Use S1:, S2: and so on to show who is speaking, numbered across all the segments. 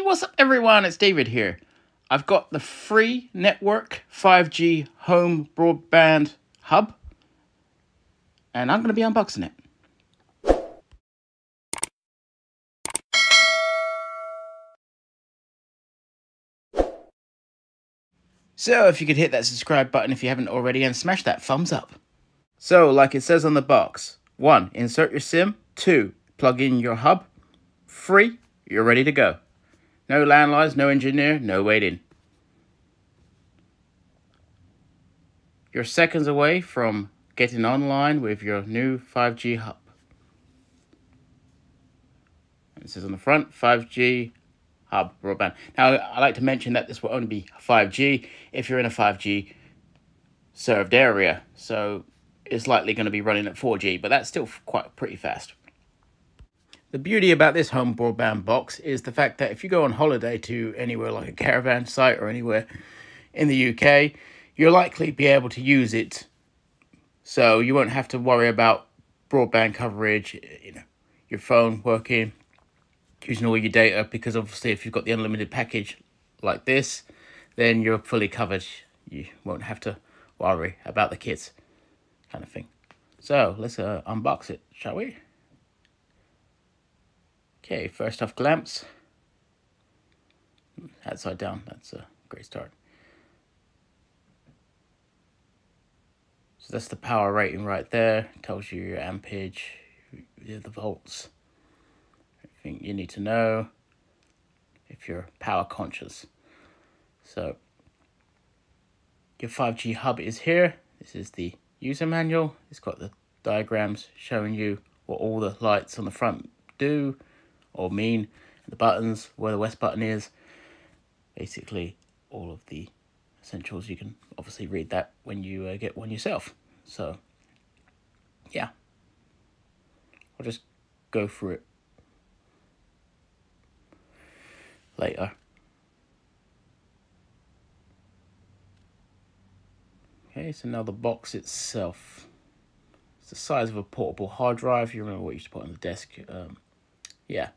S1: what's up everyone? It's David here. I've got the free network 5G home broadband hub, and I'm going to be unboxing it. So if you could hit that subscribe button if you haven't already, and smash that thumbs up. So like it says on the box, 1. Insert your SIM. 2. Plug in your hub. 3. You're ready to go. No landlines, no engineer, no waiting. You're seconds away from getting online with your new 5G hub. It says on the front, 5G hub broadband. Now, I like to mention that this will only be 5G if you're in a 5G served area. So it's likely going to be running at 4G, but that's still pretty fast. The beauty about this home broadband box is the fact that if you go on holiday to anywhere like a caravan site or anywhere in the UK, you'll likely be able to use it. So you won't have to worry about broadband coverage, your phone working, using all your data, because obviously if you've got the unlimited package like this, then you're fully covered. You won't have to worry about the kids, kind of thing. So let's unbox it, shall we? Okay, first off, clamps. Upside down, that's a great start. So that's the power rating right there. Tells you your ampage, the volts, everything you need to know if you're power conscious. So your 5G hub is here. This is the user manual. It's got the diagrams showing you what all the lights on the front do or mean, the buttons, where the west button is, basically all of the essentials. You can obviously read that when you get one yourself. So yeah, I'll just go through it later. Okay, so now the box itself. It's the size of a portable hard drive. You remember what you used to put on the desk. Yeah,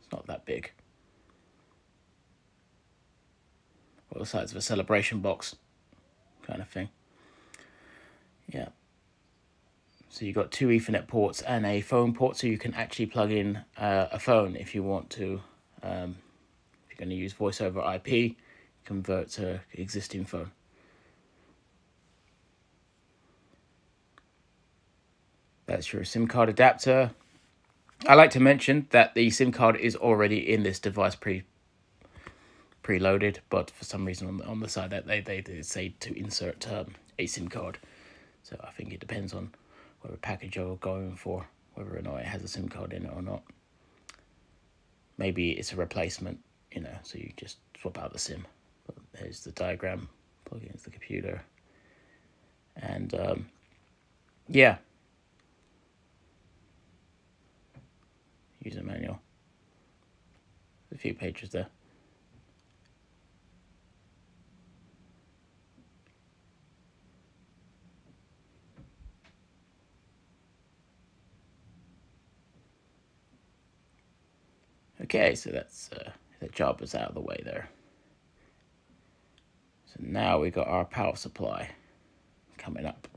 S1: it's not that big. Or the size of a celebration box, kind of thing. Yeah. So you've got 2 Ethernet ports and a phone port, so you can actually plug in a phone if you want to. If you're going to use voice over IP, convert to existing phone. That's your SIM card adapter. I like to mention that the SIM card is already in this device preloaded, but for some reason on the side that they say to insert a SIM card. So I think it depends on whatever package you're going for, whether or not it has a SIM card in it or not. Maybe it's a replacement, so you just swap out the SIM. But there's the diagram, plug it into the computer, and yeah. User manual. A few pages there. Okay, so that's the job is out of the way there. So now we got our power supply coming up.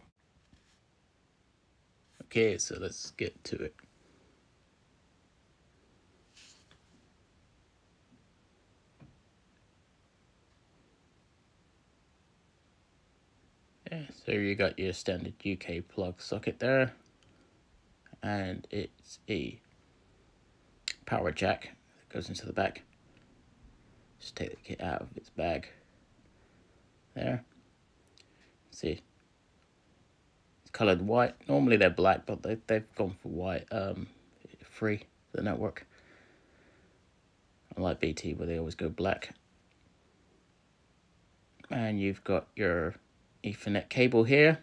S1: Okay, so let's get to it. Yeah, so you got your standard UK plug socket there, and it's a power jack that goes into the back. Just take the kit out of its bag there. See, it's colored white. Normally they're black, but they've gone for white. Free for the network, unlike BT where they always go black. And you've got your Ethernet cable here.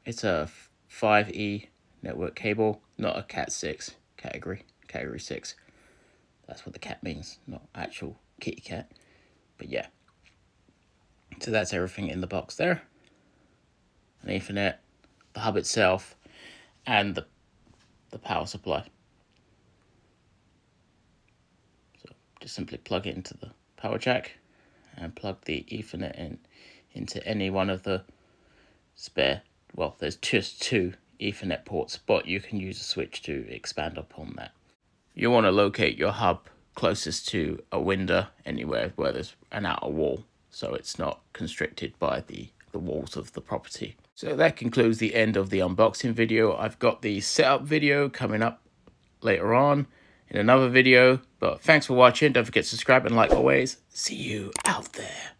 S1: It's a 5E network cable, not a Cat 6 category 6. That's what the cat means, not actual kitty cat. But yeah, so that's everything in the box there. An Ethernet, the hub itself, and the power supply. So just simply plug it into the power jack and plug the Ethernet in into any one of the spare, well, there's just 2 Ethernet ports, but you can use a switch to expand upon that. You want to locate your hub closest to a window, anywhere where there's an outer wall, so it's not constricted by the walls of the property. So that concludes the end of the unboxing video. I've got the setup video coming up later on in another video, but thanks for watching. Don't forget to subscribe and like always. See you out there.